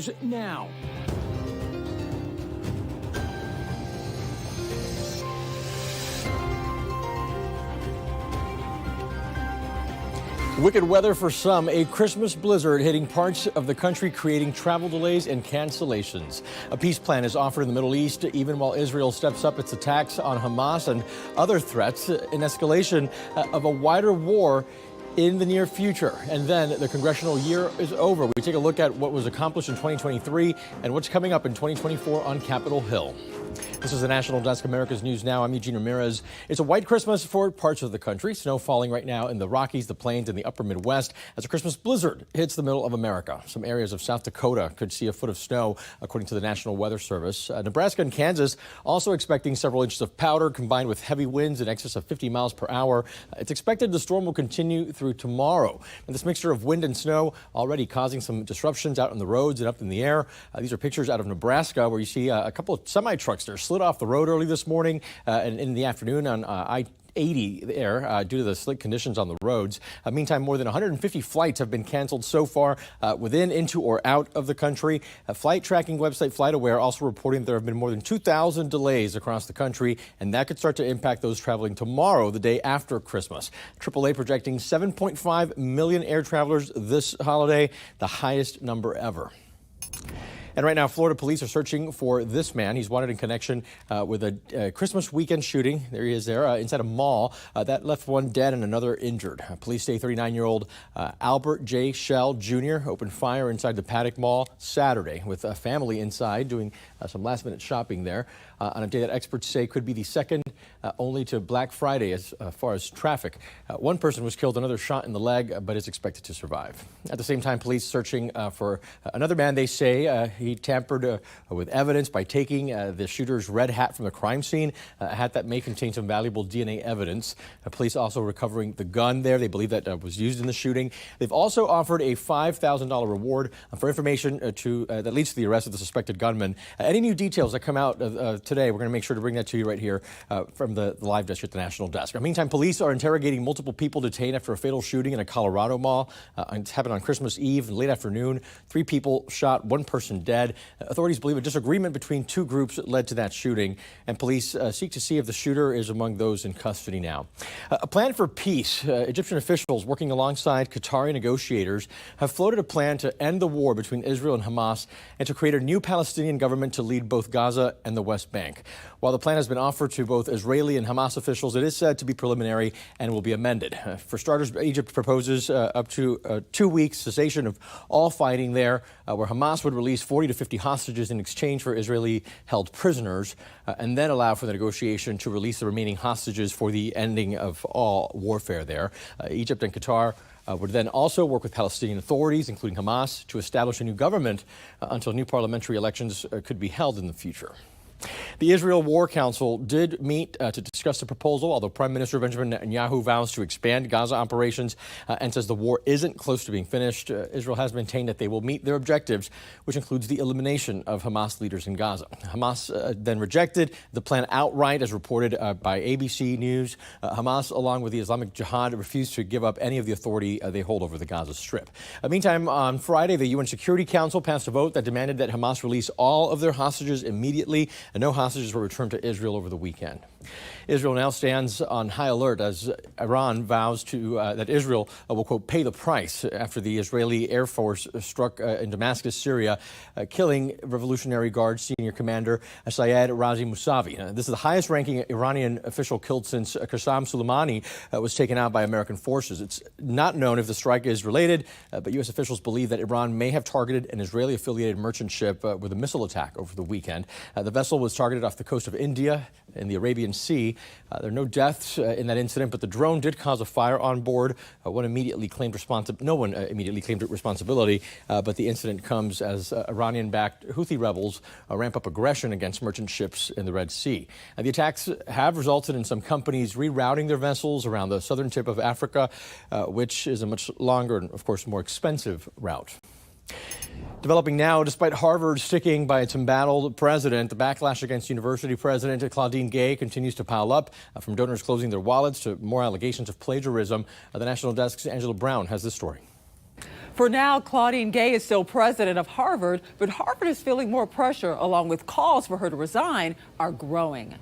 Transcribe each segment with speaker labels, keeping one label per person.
Speaker 1: News now. Wicked weather for some, a Christmas blizzard hitting parts of the country, creating travel delays and cancellations. A peace plan is offered in the Middle East, even while Israel steps up its attacks on Hamas and other threats in escalation of a wider war in the near future. And then the congressional year is over. We take a look at what was accomplished in 2023 and what's coming up in 2024 on Capitol Hill. This is the National Desk, America's News Now. I'm Eugene Ramirez. It's a white Christmas for parts of the country. Snow falling right now in the Rockies, the Plains, and the upper Midwest as a Christmas blizzard hits the middle of America. Some areas of South Dakota could see a foot of snow, according to the National Weather Service. Nebraska and Kansas also expecting several inches of powder combined with heavy winds in excess of 50 miles per hour. It's expected the storm will continue through tomorrow. And this mixture of wind and snow already causing some disruptions out on the roads and up in the air. These are pictures out of Nebraska where you see a couple of semi-trucks that slid off the road early this morning and in the afternoon on I-80 there due to the slick conditions on the roads. Meantime, more than 150 flights have been canceled so far within, into, or out of the country. Flight tracking website FlightAware also reporting that there have been more than 2,000 delays across the country, and that could start to impact those traveling tomorrow, the day after Christmas. AAA projecting 7.5 million air travelers this holiday, the highest number ever. And right now, Florida police are searching for this man. He's wanted in connection with a Christmas weekend shooting. There he is there inside a mall that left one dead and another injured. Police say 39-year-old Albert J. Shell Jr. opened fire inside the Paddock Mall Saturday with a family inside doing some last-minute shopping there on a day that experts say could be the second only to Black Friday as far as traffic. One person was killed, another shot in the leg, but is expected to survive. At the same time, police searching for another man. They say he tampered with evidence by taking the shooter's red hat from the crime scene, a hat that may contain some valuable DNA evidence. Police also recovering the gun there. They believe that was used in the shooting. They've also offered a $5,000 reward for information that leads to the arrest of the suspected gunman. Any new details that come out today, we're going to make sure to bring that to you right here from the live desk at the National Desk. Meantime, police are interrogating multiple people detained after a fatal shooting in a Colorado mall. It happened on Christmas Eve, late afternoon. 3 people shot, 1 person dead. Authorities believe a disagreement between 2 groups led to that shooting, and police seek to see if the shooter is among those in custody now. A plan for peace. Egyptian officials working alongside Qatari negotiators have floated a plan to end the war between Israel and Hamas and to create a new Palestinian government to lead both Gaza and the West Bank. While the plan has been offered to both Israeli and Hamas officials, it is said to be preliminary and will be amended. For starters, Egypt proposes up to 2 weeks cessation of all fighting there, where Hamas would release 40 to 50 hostages in exchange for Israeli-held prisoners, and then allow for the negotiation to release the remaining hostages for the ending of all warfare there. Egypt and Qatar would then also work with Palestinian authorities, including Hamas, to establish a new government until new parliamentary elections could be held in the future. The Israel War Council did meet to discuss the proposal, although Prime Minister Benjamin Netanyahu vows to expand Gaza operations and says the war isn't close to being finished. Israel has maintained that they will meet their objectives, which includes the elimination of Hamas leaders in Gaza. Hamas then rejected the plan outright, as reported by ABC News. Hamas, along with the Islamic Jihad, refused to give up any of the authority they hold over the Gaza Strip. Meantime, on Friday, the UN Security Council passed a vote that demanded that Hamas release all of their hostages immediately, and no hostages were returned to Israel over the weekend. Israel now stands on high alert as Iran vows to that Israel will, quote, pay the price after the Israeli Air Force struck in Damascus, Syria, killing Revolutionary Guard senior commander Sayed Razi Mousavi. This is the highest-ranking Iranian official killed since Qasem Soleimani was taken out by American forces. It's not known if the strike is related, but U.S. officials believe that Iran may have targeted an Israeli-affiliated merchant ship with a missile attack over the weekend. The vessel was targeted off the coast of India in the Arabian Sea. There are no deaths in that incident, but the drone did cause a fire on board. No one immediately claimed responsibility, but the incident comes as Iranian-backed Houthi rebels ramp up aggression against merchant ships in the Red Sea. The attacks have resulted in some companies rerouting their vessels around the southern tip of Africa, which is a much longer and, of course, more expensive route. Developing now, despite Harvard sticking by its embattled president, the backlash against university president Claudine Gay continues to pile up, from donors closing their wallets to more allegations of plagiarism. The National Desk's Angela Brown has this story.
Speaker 2: For now, Claudine Gay is still president of Harvard, but Harvard is feeling more pressure, along with calls for her to resign are growing.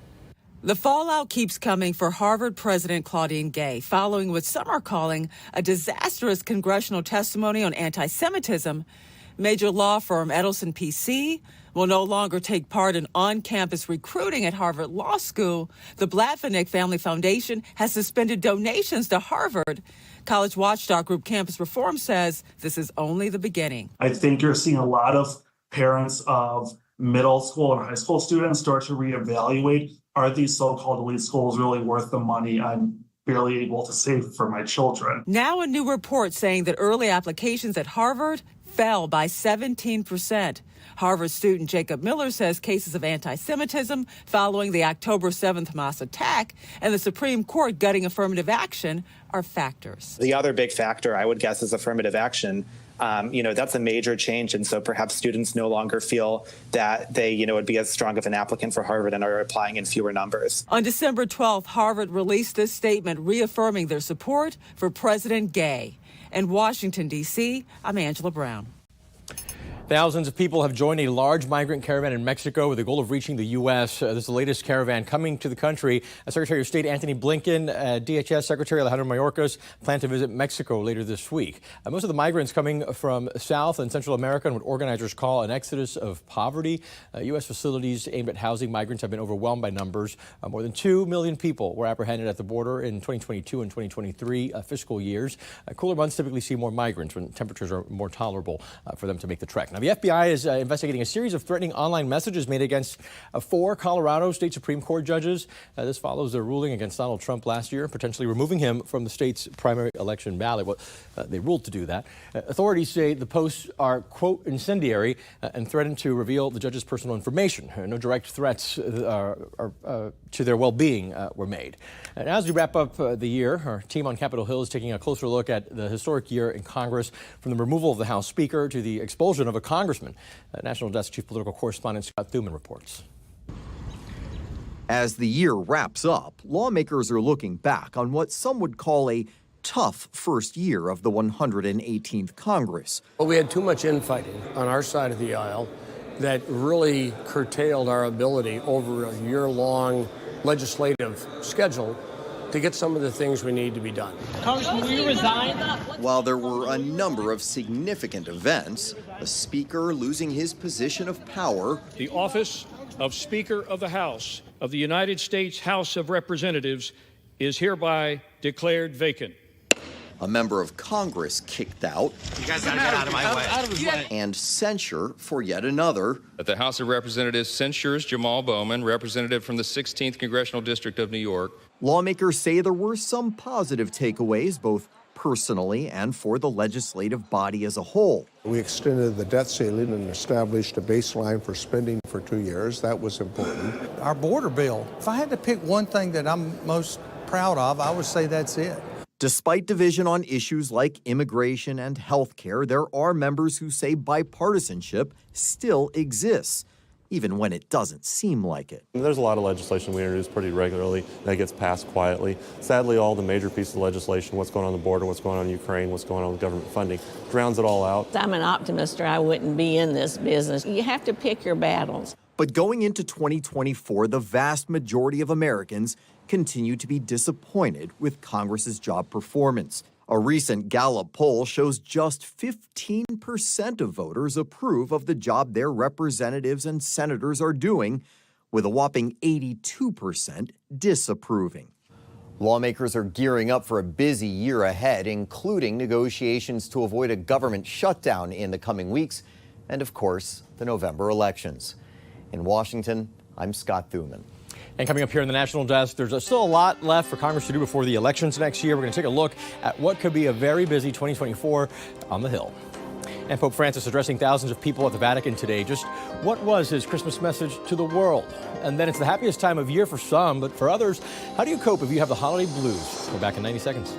Speaker 2: The fallout keeps coming for Harvard President Claudine Gay, following what some are calling a disastrous congressional testimony on anti-Semitism. Major law firm Edelson PC will no longer take part in on-campus recruiting at Harvard Law School. The Blatvanik Family Foundation has suspended donations to Harvard. College watchdog group Campus Reform says this is only the beginning.
Speaker 3: I think you're seeing a lot of parents of middle school and high school students start to reevaluate, are these so-called elite schools really worth the money I'm barely able to save for my children?
Speaker 2: Now a new report saying that early applications at Harvard fell by 17%. Harvard student Jacob Miller says cases of anti-Semitism following the October 7th Hamas attack and the Supreme Court gutting affirmative action are factors.
Speaker 4: The other big factor, I would guess, is affirmative action. That's a major change. And so perhaps students no longer feel that they, would be as strong of an applicant for Harvard and are applying in fewer numbers.
Speaker 2: On December 12th, Harvard released a statement reaffirming their support for President Gay. In Washington, D.C., I'm Angela Brown.
Speaker 1: Thousands of people have joined a large migrant caravan in Mexico with the goal of reaching the U.S. This is the latest caravan coming to the country. Secretary of State Antony Blinken, DHS Secretary Alejandro Mayorkas plan to visit Mexico later this week. Most of the migrants coming from South and Central America and what organizers call an exodus of poverty. U.S. facilities aimed at housing migrants have been overwhelmed by numbers. More than 2 million people were apprehended at the border in 2022 and 2023 fiscal years. Cooler months typically see more migrants when temperatures are more tolerable for them to make the trek. Now, the FBI is investigating a series of threatening online messages made against 4 Colorado State Supreme Court judges. This follows their ruling against Donald Trump last year, potentially removing him from the state's primary election ballot. Well, they ruled to do that. Authorities say the posts are, quote, incendiary and threaten to reveal the judge's personal information. No direct threats to their well-being were made. And as we wrap up the year, our team on Capitol Hill is taking a closer look at the historic year in Congress, from the removal of the House Speaker to the expulsion of a congressman. National Desk Chief Political Correspondent Scott Thuman reports.
Speaker 5: As the year wraps up, lawmakers are looking back on what some would call a tough first year of the 118th Congress.
Speaker 6: Well, we had too much infighting on our side of the aisle that really curtailed our ability over a year-long legislative schedule to get some of the things we need to be done.
Speaker 7: Congressman, will you resign?
Speaker 5: While there were a number of significant events, a speaker losing his position of power,
Speaker 8: the office of Speaker of the House of the United States House of Representatives is hereby declared vacant.
Speaker 5: A member of Congress kicked out.
Speaker 9: You guys gotta get out of my way.
Speaker 7: Out of his way.
Speaker 5: And censure for yet another.
Speaker 10: The House of Representatives censures Jamal Bowman, representative from the 16th Congressional District of New York.
Speaker 5: Lawmakers say there were some positive takeaways, both personally and for the legislative body as a whole.
Speaker 11: We extended the debt ceiling and established a baseline for spending for 2 years. That was important.
Speaker 12: Our border bill, if I had to pick one thing that I'm most proud of, I would say that's it.
Speaker 5: Despite division on issues like immigration and health care, there are members who say bipartisanship still exists, even when it doesn't seem like it.
Speaker 13: There's a lot of legislation we introduce pretty regularly that gets passed quietly. Sadly, all the major pieces of legislation, what's going on the border, what's going on in Ukraine, what's going on with government funding, drowns it all out.
Speaker 14: I'm an optimist, or I wouldn't be in this business. You have to pick your battles.
Speaker 5: But going into 2024, the vast majority of Americans continue to be disappointed with Congress's job performance. A recent Gallup poll shows just 15% of voters approve of the job their representatives and senators are doing, with a whopping 82% disapproving. Lawmakers are gearing up for a busy year ahead, including negotiations to avoid a government shutdown in the coming weeks, and of course, the November elections. In Washington, I'm Scott Thuman.
Speaker 1: And coming up here in the National Desk, there's still a lot left for Congress to do before the elections next year. We're going to take a look at what could be a very busy 2024 on the Hill. And Pope Francis addressing thousands of people at the Vatican today. Just what was his Christmas message to the world? And then it's the happiest time of year for some, but for others, how do you cope if you have the holiday blues? We're back in 90 seconds.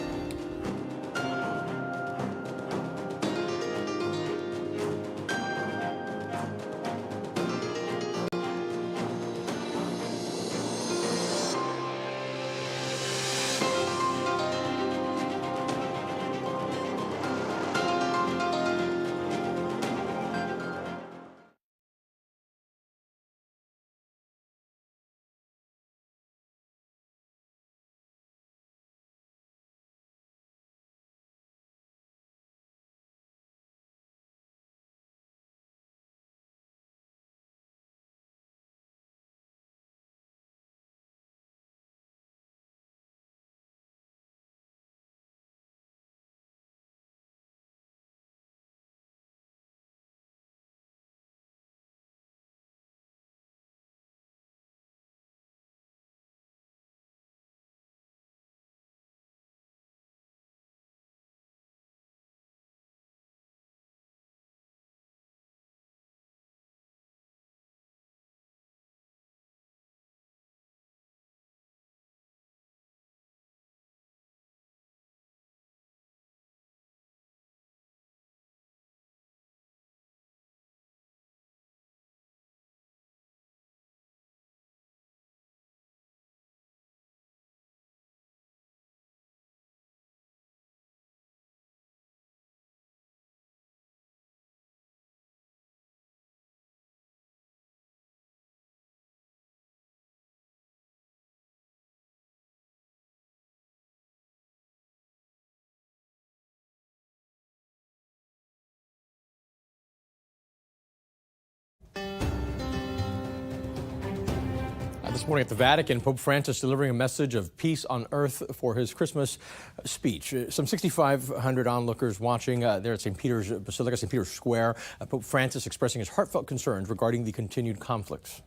Speaker 1: This morning at the Vatican, Pope Francis delivering a message of peace on earth for his Christmas speech. Some 6,500 onlookers watching there at St. Peter's Basilica, St. Peter's Square. Pope Francis expressing his heartfelt concerns regarding the continued conflicts.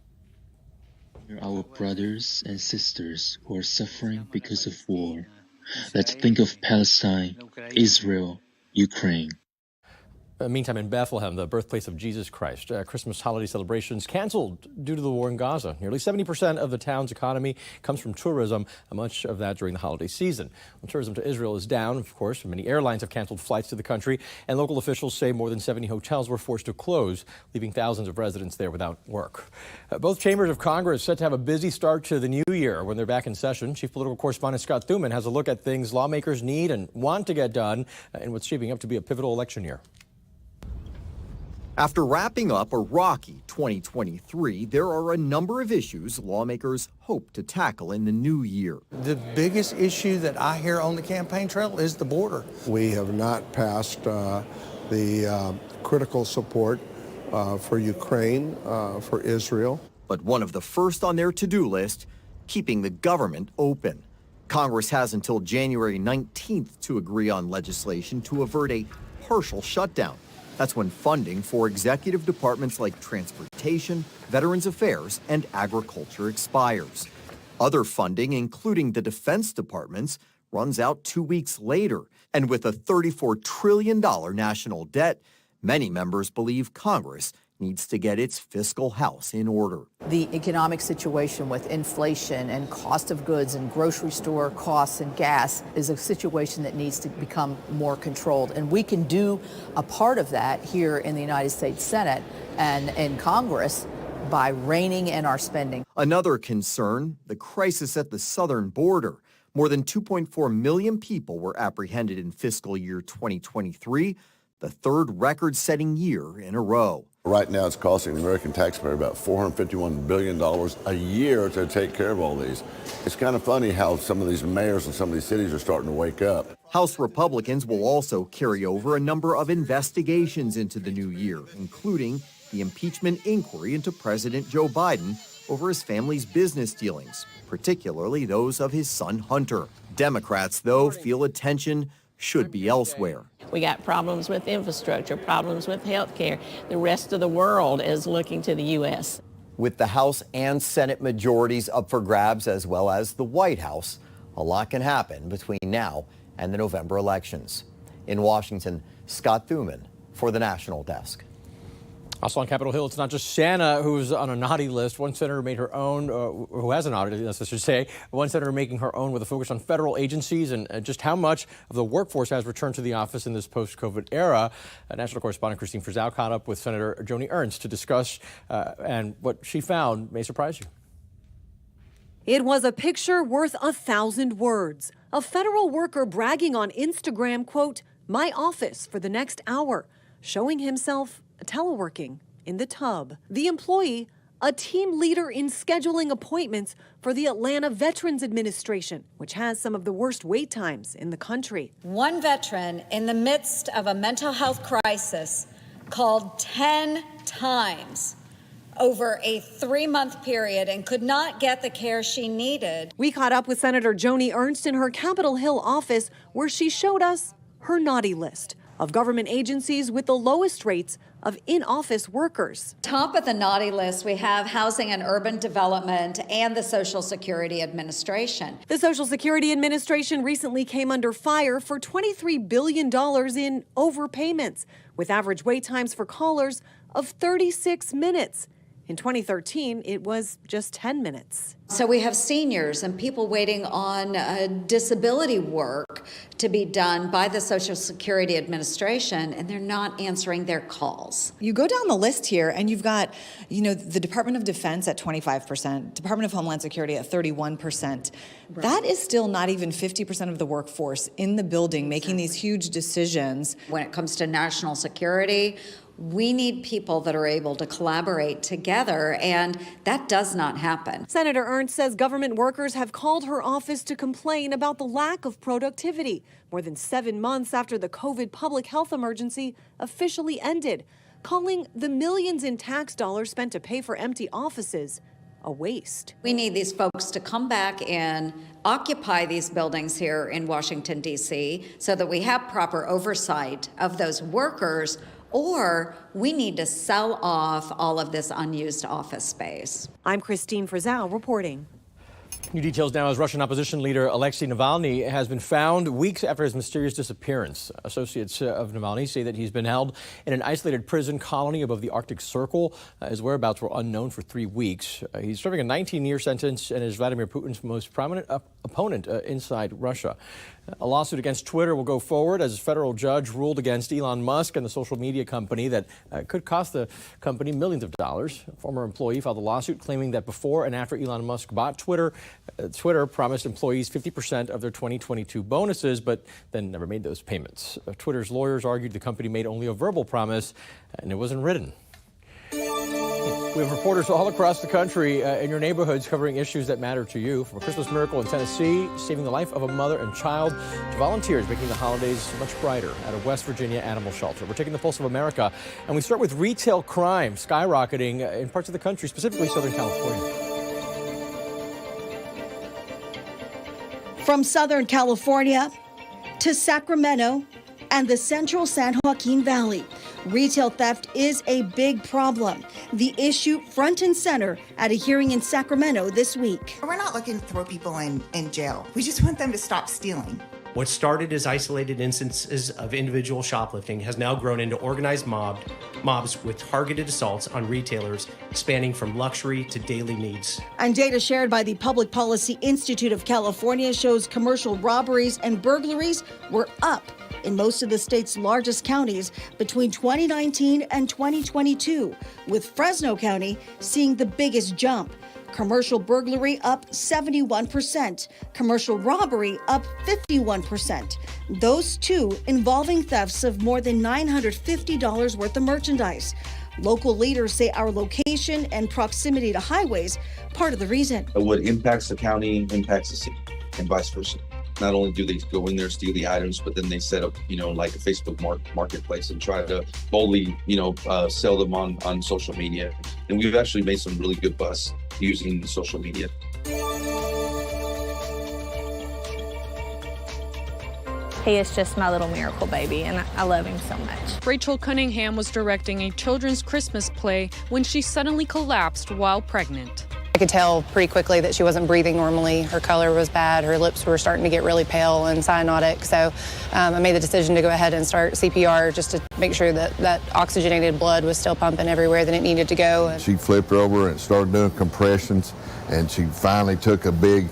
Speaker 7: Our brothers and sisters who are suffering because of war. Let's think of Palestine, Israel, Ukraine.
Speaker 1: Meantime, in Bethlehem, the birthplace of Jesus Christ, Christmas holiday celebrations canceled due to the war in Gaza. Nearly 70% of the town's economy comes from tourism, much of that during the holiday season. Well, tourism to Israel is down, of course. Many airlines have canceled flights to the country, and local officials say more than 70 hotels were forced to close, leaving thousands of residents there without work. Both chambers of Congress set to have a busy start to the new year when they're back in session. Chief Political Correspondent Scott Thuman has a look at things lawmakers need and want to get done in what's shaping up to be a pivotal election year.
Speaker 5: After wrapping up a rocky 2023, there are a number of issues lawmakers hope to tackle in the new year.
Speaker 12: The biggest issue that I hear on the campaign trail is the border.
Speaker 11: We have not passed the critical support for Ukraine, for Israel.
Speaker 5: But one of the first on their to-do list, keeping the government open. Congress has until January 19th to agree on legislation to avert a partial shutdown. That's when funding for executive departments like Transportation, Veterans Affairs, and Agriculture expires. Other funding, including the defense departments, runs out 2 weeks later. And with a $34 trillion national debt, many members believe Congress needs to get its fiscal house in order.
Speaker 9: The economic situation with inflation and cost of goods and grocery store costs and gas is a situation that needs to become more controlled. And we can do a part of that here in the United States Senate and in Congress by reining in our spending.
Speaker 5: Another concern, the crisis at the southern border. More than 2.4 million people were apprehended in fiscal year 2023, the third record-setting year in a row.
Speaker 15: Right now, it's costing the American taxpayer about $451 billion a year to take care of all these. It's kind of funny how some of these mayors and some of these cities are starting to wake up.
Speaker 5: House Republicans will also carry over a number of investigations into the new year, including the impeachment inquiry into President Joe Biden over his family's business dealings, particularly those of his son Hunter. Democrats, though, feel attention should be elsewhere.
Speaker 14: We got problems with infrastructure, problems with health care. The rest of the world is looking to the U.S.
Speaker 5: With the House and Senate majorities up for grabs, as well as the White House, a lot can happen between now and the November elections. In Washington, Scott Thuman for the National Desk.
Speaker 1: Also on Capitol Hill, it's not just Santa who's on a naughty list. One senator made her own, who has a naughty list, I should say. One senator making her own with a focus on federal agencies and just how much of the workforce has returned to the office in this post-COVID era. National correspondent Christine Frizzell caught up with Senator Joni Ernst to discuss, and what she found may surprise you.
Speaker 16: It was a picture worth 1,000 words. A federal worker bragging on Instagram, quote, "my office for the next hour," showing himself teleworking in the tub. The employee, a team leader in scheduling appointments for the Atlanta Veterans Administration, which has some of the worst wait times in the country.
Speaker 17: One veteran in the midst of a mental health crisis called 10 times over a 3-month period and could not get the care she needed.
Speaker 16: We caught up with Senator Joni Ernst in her Capitol Hill office, where she showed us her naughty list of government agencies with the lowest rates of in-office workers.
Speaker 17: Top of the naughty list, we have Housing and Urban Development and the Social Security Administration.
Speaker 16: The Social Security Administration recently came under fire for $23 billion in overpayments, with average wait times for callers of 36 minutes. In 2013, it was just 10 minutes.
Speaker 17: So we have seniors and people waiting on disability work to be done by the Social Security Administration, and they're not answering their calls.
Speaker 18: You go down the list here and you've got, the Department of Defense at 25%, Department of Homeland Security at 31%. Right. That is still not even 50% of the workforce in the building making these huge decisions.
Speaker 17: When it comes to national security, we need people that are able to collaborate together, and that does not happen.
Speaker 16: Senator Ernst says government workers have called her office to complain about the lack of productivity, more than 7 months after the COVID public health emergency officially ended, calling the millions in tax dollars spent to pay for empty offices a waste.
Speaker 17: We need these folks to come back and occupy these buildings here in Washington, D.C., so that we have proper oversight of those workers, or we need to sell off all of this unused office space.
Speaker 16: I'm Christine Frizzell reporting.
Speaker 1: New details now as Russian opposition leader Alexei Navalny has been found weeks after his mysterious disappearance. Associates of Navalny say that he's been held in an isolated prison colony above the Arctic Circle. His whereabouts were unknown for 3 weeks. He's serving a 19-year sentence and is Vladimir Putin's most prominent opponent inside Russia. A lawsuit against Twitter will go forward as a federal judge ruled against Elon Musk and the social media company that could cost the company millions of dollars. A former employee filed a lawsuit claiming that before and after Elon Musk bought Twitter, Twitter promised employees 50% of their 2022 bonuses, but then never made those payments. Twitter's lawyers argued the company made only a verbal promise and it wasn't written. We have reporters all across the country in your neighborhoods covering issues that matter to you. From a Christmas miracle in Tennessee, saving the life of a mother and child, to volunteers making the holidays much brighter at a West Virginia animal shelter. We're taking the pulse of America, and we start with retail crime skyrocketing in parts of the country, specifically Southern California.
Speaker 19: From Southern California to Sacramento and the central San Joaquin Valley, retail theft is a big problem. The issue front and center at a hearing in Sacramento this week.
Speaker 20: We're not looking to throw people in jail. We just want them to stop stealing.
Speaker 21: What started as isolated instances of individual shoplifting has now grown into organized mobs with targeted assaults on retailers spanning from luxury to daily needs.
Speaker 19: And data shared by the Public Policy Institute of California shows commercial robberies and burglaries were up in most of the state's largest counties between 2019 and 2022, with Fresno County seeing the biggest jump. Commercial burglary up 71%, commercial robbery up 51%. Those two involving thefts of more than $950 worth of merchandise. Local leaders say our location and proximity to highways part of the reason.
Speaker 22: What impacts the county impacts the city, and vice versa. Not only do they go in there, steal the items, but then they set up, like a Facebook marketplace and try to boldly, sell them on social media. And we've actually made some really good buzz using social media.
Speaker 23: He is just my little miracle baby, and I love him so much.
Speaker 24: Rachel Cunningham was directing a children's Christmas play when she suddenly collapsed while pregnant.
Speaker 25: I could tell pretty quickly that she wasn't breathing normally. Her color was bad. Her lips were starting to get really pale and cyanotic. So I made the decision to go ahead and start CPR just to make sure that oxygenated blood was still pumping everywhere that it needed to go.
Speaker 26: She flipped over and started doing compressions, and she finally took a big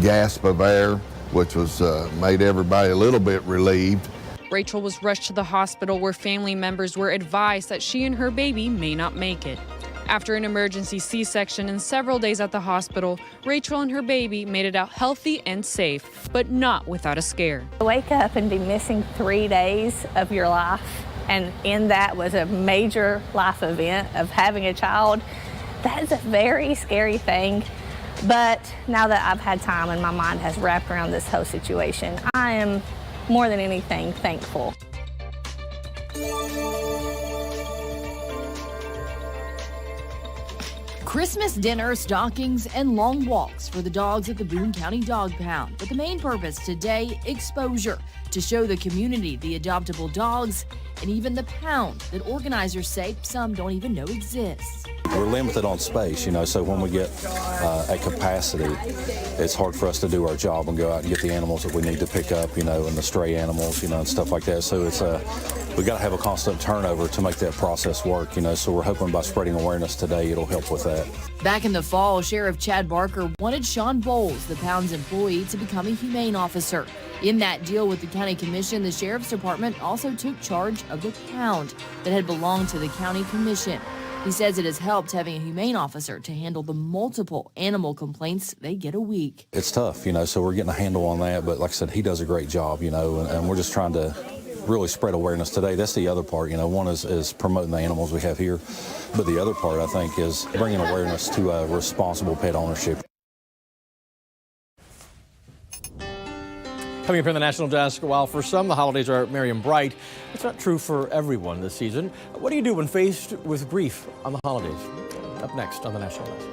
Speaker 26: gasp of air, which was made everybody a little bit relieved.
Speaker 24: Rachel was rushed to the hospital where family members were advised that she and her baby may not make it. After an emergency C-section and several days at the hospital, Rachel and her baby made it out healthy and safe, but not without a scare.
Speaker 23: To wake up and be missing 3 days of your life, and in that was a major life event of having a child, that is a very scary thing. But now that I've had time and my mind has wrapped around this whole situation, I am more than anything thankful.
Speaker 27: Christmas dinner, stockings, and long walks for the dogs at the Boone County Dog Pound. But the main purpose today, exposure, to show the community the adoptable dogs and even the pound that organizers say some don't even know exists.
Speaker 28: We're limited on space, so when we get at capacity, it's hard for us to do our job and go out and get the animals that we need to pick up, and the stray animals, and stuff like that. So it's we got to have a constant turnover to make that process work, so we're hoping by spreading awareness today, it'll help with that.
Speaker 27: Back in the fall, Sheriff Chad Barker wanted Sean Bowles, the pound's employee, to become a humane officer. In that deal with the county commission, the sheriff's department also took charge of the pound that had belonged to the county commission. He says it has helped having a humane officer to handle the multiple animal complaints they get a week.
Speaker 28: It's tough, so we're getting a handle on that, but like I said, he does a great job, and we're just trying to really spread awareness today. That's the other part, one is promoting the animals we have here, but the other part, I think, is bringing awareness to responsible pet ownership.
Speaker 1: Coming up here on the National Desk, while for some the holidays are merry and bright, it's not true for everyone this season. What do you do when faced with grief on the holidays? Up next on the National Desk.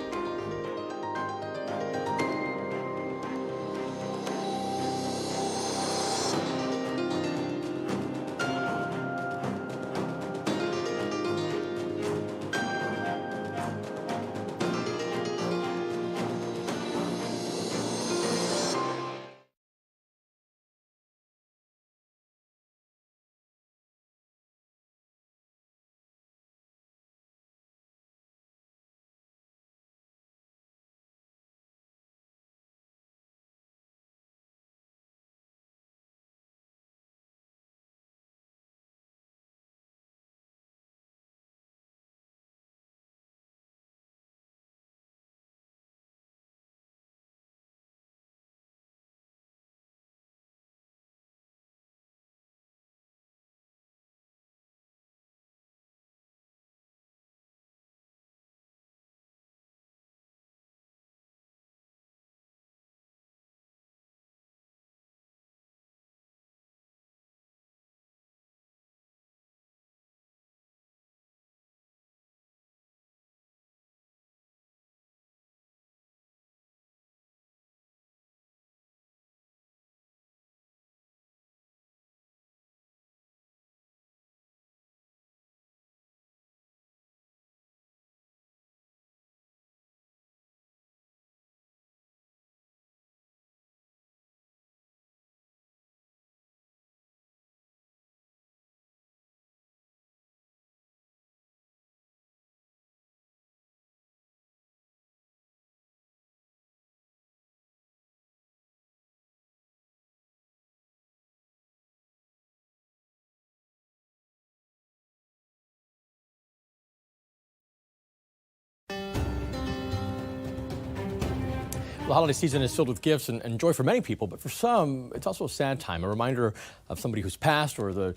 Speaker 1: The holiday season is filled with gifts and joy for many people, but for some, it's also a sad time, a reminder of somebody who's passed or the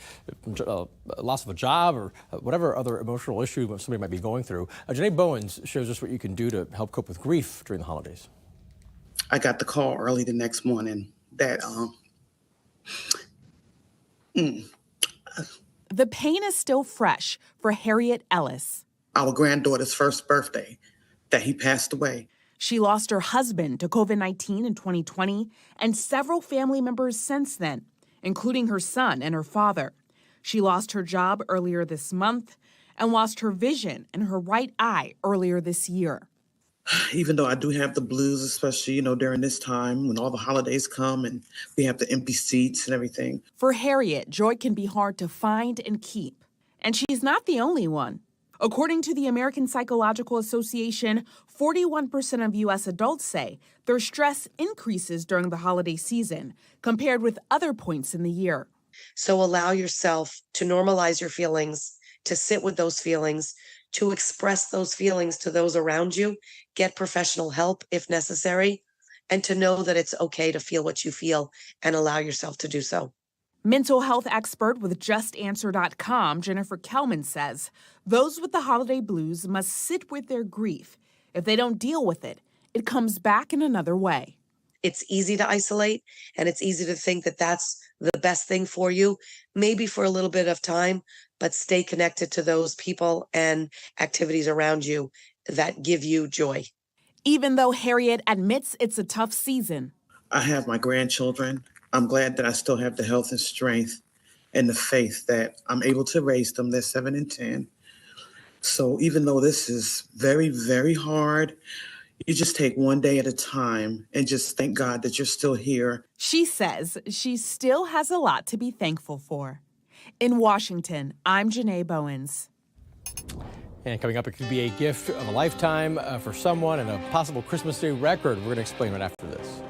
Speaker 1: loss of a job or whatever other emotional issue somebody might be going through. Janae Bowens shows us what you can do to help cope with grief during the holidays.
Speaker 2: I got the call early the next morning that
Speaker 3: The pain is still fresh for Harriet Ellis.
Speaker 2: Our granddaughter's first birthday, that he passed away.
Speaker 3: She lost her husband to COVID-19 in 2020 and several family members since then, including her son and her father. She lost her job earlier this month and lost her vision in her right eye earlier this year.
Speaker 2: Even though I do have the blues, especially, during this time when all the holidays come and we have the empty seats and everything.
Speaker 3: For Harriet, joy can be hard to find and keep. And she's not the only one. According to the American Psychological Association, 41% of U.S. adults say their stress increases during the holiday season compared with other points in the year.
Speaker 4: So allow yourself to normalize your feelings, to sit with those feelings, to express those feelings to those around you, get professional help if necessary, and to know that it's okay to feel what you feel and allow yourself to do so.
Speaker 3: Mental health expert with JustAnswer.com, Jennifer Kelman, says those with the holiday blues must sit with their grief. If they don't deal with it, it comes back in another way.
Speaker 4: It's easy to isolate, and it's easy to think that that's the best thing for you, maybe for a little bit of time, but stay connected to those people and activities around you that give you joy.
Speaker 3: Even though Harriet admits it's a tough season.
Speaker 2: I have my grandchildren. I'm glad that I still have the health and strength and the faith that I'm able to raise them. They're 7 and 10. So even though this is very, very hard, you just take one day at a time and just thank God that you're still here.
Speaker 3: She says she still has a lot to be thankful for. In Washington, I'm Janae Bowens.
Speaker 1: And coming up, it could be a gift of a lifetime for someone and a possible Christmas Day record. We're going to explain right after this.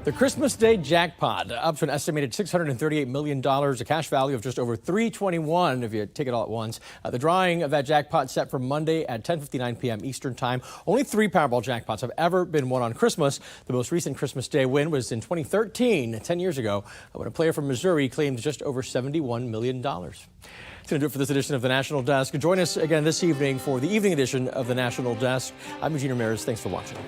Speaker 1: The Christmas Day jackpot up to an estimated $638 million, a cash value of just over $321 if you take it all at once. The drawing of that jackpot set for Monday at 10:59 p.m. Eastern Time. Only 3 Powerball jackpots have ever been won on Christmas. The most recent Christmas Day win was in 2013, 10 years ago, when a player from Missouri claimed just over $71 million. That's going to do it for this edition of the National Desk. Join us again this evening for the evening edition of the National Desk. I'm Eugene Ramirez. Thanks for watching.